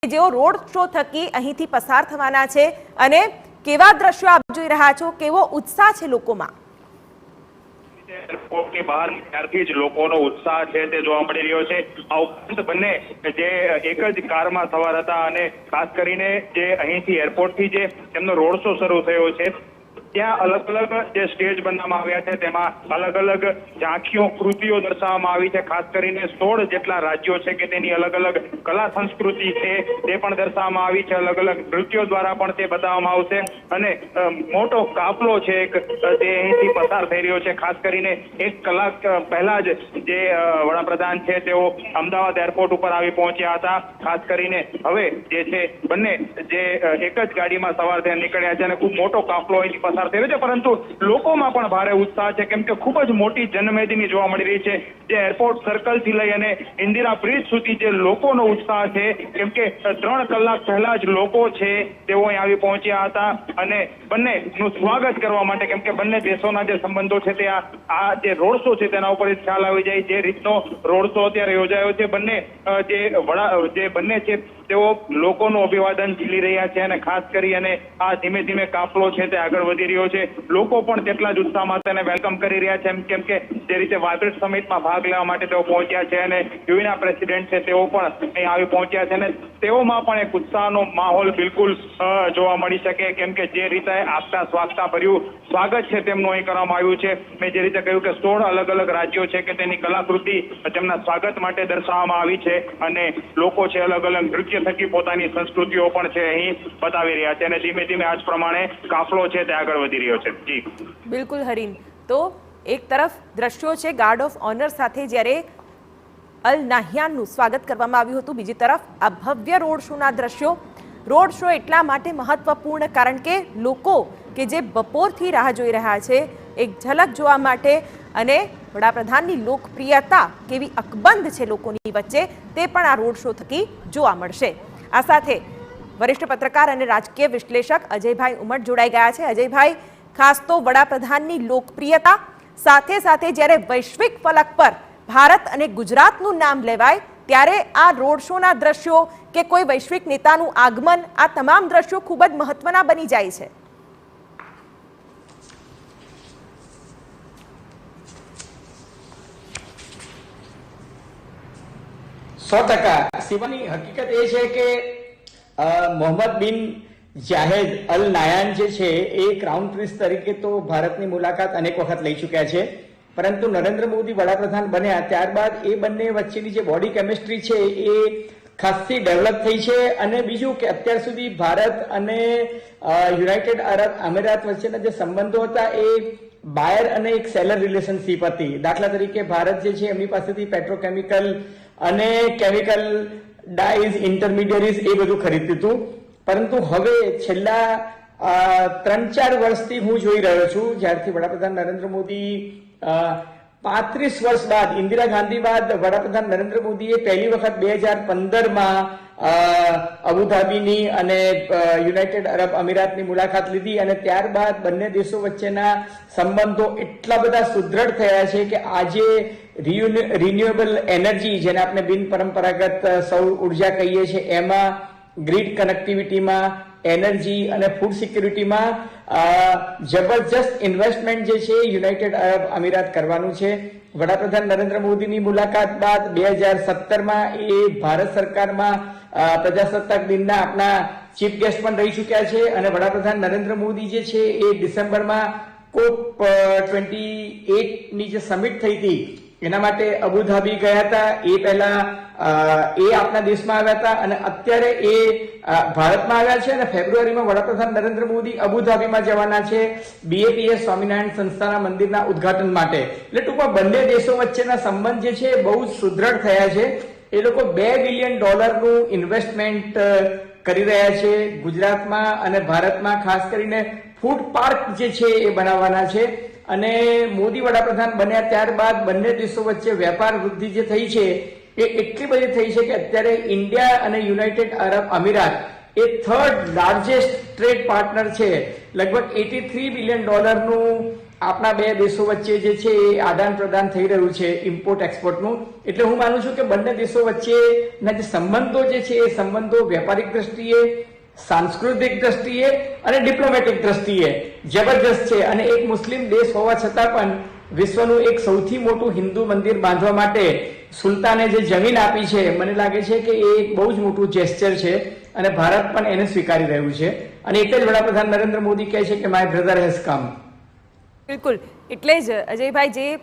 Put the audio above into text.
જેઓ road show થકી અહીંથી પસાર થવાના છે અને કેવા દ્રશ્યો આપ જોઈ રહ્યા છો, કેવો ઉત્સાહ છે લોકોમાં? એરપોર્ટની બહાર ત્યારથી જ લોકોનો ઉત્સાહ છે તે જોવા મળી રહ્યો છે। આ ઉપરાંત બંને જે એક જ કારમાં સવાર હતા અને ખાસ કરીને જે અહીંથી એરપોર્ટથી જે તેમનો રોડ શો શરૂ થયો છે ત્યાં અલગ અલગ જે સ્ટેજ બનાવવામાં આવ્યા છે તેમાં અલગ અલગ ઝાંખીઓ કૃતિઓ દર્શાવવામાં આવી છે। ખાસ કરીને 16 જેટલા રાજ્યો છે કે તેની અલગ અલગ કલા સંસ્કૃતિ છે તે પણ દર્શાવવામાં આવી છે। અલગ અલગ નૃત્યો દ્વારા પણ તે બતાવવામાં આવશે અને મોટો કાફલો છે તે અહીંથી પસાર થઈ રહ્યો છે। ખાસ કરીને 1 કલાક પહેલા જ જે વડાપ્રધાન છે તેઓ અમદાવાદ એરપોર્ટ ઉપર આવી પહોંચ્યા હતા। ખાસ કરીને હવે જે છે બંને જે એક જ ગાડીમાં સવાર થઈને નીકળ્યા છે અને ખૂબ મોટો કાફલો અહીંથી પસાર થઈ રહ્યો છે, પરંતુ લોકોમાં પણ ભારે ઉત્સાહ છે કેમ કે ખૂબ જ મોટી જનમેદની જોવા મળી રહી છે। જે એરપોર્ટ સર્કલ થી લઈ અને ઇન્દિરા બ્રિજ સુધી જે લોકોનો ઉત્સાહ છે કેમ કે 3 કલાક પહેલા જ લોકો છે તેઓ અહીં આવી પહોંચ્યા હતા અને બંનેનું સ્વાગત કરવા માટે કેમ કે બંને દેશોના જે સંબંધો છે તે આ જે રોડ શો છે તેના ઉપર ખ્યાલ આવી જાય જે રીતનો રોડ શો અત્યારે યોજાયો છે। બંને છે તેઓ લોકોનું અભિવાદન ઝીલી રહ્યા છે અને ખાસ કરી અને આ ધીમે ધીમે કાફલો છે તે આગળ વધી રહ્યો છે। લોકો પણ તેટલા જ ઉત્સાહમાં તેને વેલકમ કરી રહ્યા છે કેમ કે જે રીતે વાઇબ્રન્ટ સમિટમાં ભાગ લેવા માટે તેઓ પહોંચ્યા છે અને યુએના પ્રેસિડેન્ટ છે તેઓ પણ અહીં આવી પહોંચ્યા છે અને તેઓમાં પણ એક ઉત્સાહનો માહોલ બિલકુલ જોવા મળી શકે કેમ કે જે રીતે આપતા સ્વાગતા ભર્યું સ્વાગત છે તેમનું અહીં કરવામાં આવ્યું છે। મેં જે રીતે કહ્યું કે 16 અલગ અલગ રાજ્યો છે કે તેની કલાકૃતિ તેમના સ્વાગત માટે દર્શાવવામાં આવી છે અને લોકો છે અલગ અલગ નૃત્ય થકી પોતાની સંસ્કૃતિઓ પણ છે અહીં બતાવી રહ્યા છે અને ધીમે ધીમે આ જ પ્રમાણે કાફલો છે તે આગળ વધી રહ્યો છે। જી બિલકુલ હરીન, તો એક તરફ દ્રશ્યો છે ગાર્ડ ઓફ ઓનર સાથે જ્યારે અલ નાહયાનનું સ્વાગત કરવામાં આવ્યું હતું, બીજી તરફ આ ભવ્ય રોડ શોના દ્રશ્યો। રોડ શો એટલા માટે મહત્વપૂર્ણ કારણ કે લોકો કે જે બપોરથી રાહ જોઈ રહ્યા છે એક ઝલક જોવા માટે અને વડાપ્રધાનની લોકપ્રિયતા કેવી અકબંધ છે લોકોની વચ્ચે તે પણ આ રોડ શો થકી જોવા મળશે। આ સાથે વરિષ્ઠ પત્રકાર અને રાજકીય વિશ્લેષક અજયભાઈ ઉમટ જોડાઈ ગયા છે। અજયભાઈ, ખાસ તો વડાપ્રધાનની લોકપ્રિયતા સાથે સાથે જ્યારે વૈશ્વિક ફલક પર ભારત અને ગુજરાતનું નામ લેવાય ત્યારે આ રોડ શોના દ્રશ્યો કે કોઈ વૈશ્વિક નેતાનું આગમન આ તમામ દ્રશ્યો ખૂબ જ મહત્વના બની જાય છે। શિવાની, હકીકત એ છે કે મોહમ્મદ બિન જાહેદ અલ નાયાન જે છે એ ક્રાઉન પ્રિન્સ તરીકે તો ભારતની મુલાકાત અનેક વખત લઈ ચૂક્યા છે, પરંતુ નરેન્દ્ર મોદી વડાપ્રધાન બન્યા ત્યારબાદ એ બંને વચ્ચેની જે બોડી કેમિસ્ટ્રી છે એ ખાસી ડેવલપ થઈ છે। અને બીજું કે અત્યાર સુધી ભારત અને યુનાઇટેડ અરબ અમીરાત વચ્ચેના જે સંબંધો હતા એ બાયર અને એક સેલર રિલેશનશીપ હતી। દાખલા તરીકે ભારત જે છે એમની પાસેથી પેટ્રોકેમિકલ અને કેમિકલ ડાઈઝ ઇન્ટરમીડિયરીઝ એ બધું ખરીદતું હતું, પરંતુ હવે છેલ્લા 3-4 વર્ષથી હું જોઈ રહ્યો છું જ્યારથી વડાપ્રધાન નરેન્દ્ર મોદી 35 વર્ષ બાદ ઇન્દિરા ગાંધી બાદ વડાપ્રધાન નરેન્દ્ર મોદીએ પહેલી વખત 2015માં અબુધાબીની અને યુનાઇટેડ અરબ અમીરાતની મુલાકાત લીધી અને ત્યારબાદ બંને દેશો વચ્ચેના સંબંધો એટલા બધા સુદૃઢ થયા છે કે આજે રિન્યુએબલ એનર્જી જેને આપણે બિન પરંપરાગત સૌર ઉર્જા કહીએ છીએ એમાં, ગ્રીડ કનેક્ટિવિટીમાં, એનર્જી અને ફૂડ સિક્યુરિટીમાં જબરજસ્ત ઇન્વેસ્ટમેન્ટ જે છે યુનાઇટેડ અરબ અમીરાત કરવાનું છે। વડાપ્રધાન નરેન્દ્ર મોદીની મુલાકાત બાદ 2017માં એ ભારત સરકારમાં પ્રજાસત્તાક દિનના આપણા ચીફ ગેસ્ટ પણ રહી ચૂક્યા છે અને વડાપ્રધાન નરેન્દ્ર મોદી જે છે એ ડિસેમ્બરમાં COP28ની જે સમિટ થઈ હતી એના માટે અબુધાબી ગયા હતા। એ પહેલા એ આપણા દેશમાં આવ્યા હતા અને અત્યારે એ ભારતમાં આવ્યા છે અને ફેબ્રુઆરીમાં વડાપ્રધાન નરેન્દ્ર મોદી અબુધાબીમાં જવાના છે BAPS સ્વામિનારાયણ સંસ્થાના મંદિરના ઉદ્ઘાટન માટે। એટલે ટૂંકમાં બંને દેશો વચ્ચેના સંબંધ જે છે બહુ સુદૃઢ થયા છે। એ લોકો $2 બિલિયન ઇન્વેસ્ટમેન્ટ કરી રહ્યા છે ગુજરાતમાં અને ભારતમાં, ખાસ કરીને ફૂડ પાર્ક જે છે એ બનાવવાના છે અને મોદી વડાપ્રધાન બન્યા ત્યારબાદ બંને દેશો વચ્ચે વેપાર વૃદ્ધિ જે થઈ છે એ એટલી બધી થઈ છે કે અત્યારે ઇન્ડિયા અને યુનાઇટેડ અરબ અમીરાત એ 3rd લાર્જેસ્ટ ટ્રેડ પાર્ટનર છે। લગભગ $83 બિલિયન આપણા બે દેશો વચ્ચે જે છે એ આદાન પ્રદાન થઈ રહ્યું છે ઇમ્પોર્ટ એક્સપોર્ટનું. એટલે હું માનું છું કે બંને દેશો વચ્ચેના જે સંબંધો જે છે એ સંબંધો વ્યાપારિક દ્રષ્ટિએ, સાંસ્કૃતિક દ્રષ્ટિએ અને ડિપ્લોમેટિક દ્રષ્ટિએ જબરજસ્ત છે. અને એક મુસ્લિમ દેશ હોવા છતાં પણ વિશ્વનું એક સૌથી મોટું હિન્દુ મંદિર બાંધવા માટે સુલતાને જે જમીન આપી છે, મને લાગે છે કે એ એક બહુ જ મોટું જેસ્ચર છે અને ભારત પણ એને સ્વીકારી રહ્યું છે. અને એટલે જ વડાપ્રધાન નરેન્દ્ર મોદી કહે છે કે માય બ્રધર હેઝ કમ. બિલકુલ, એટલે જ અજયભાઈ જે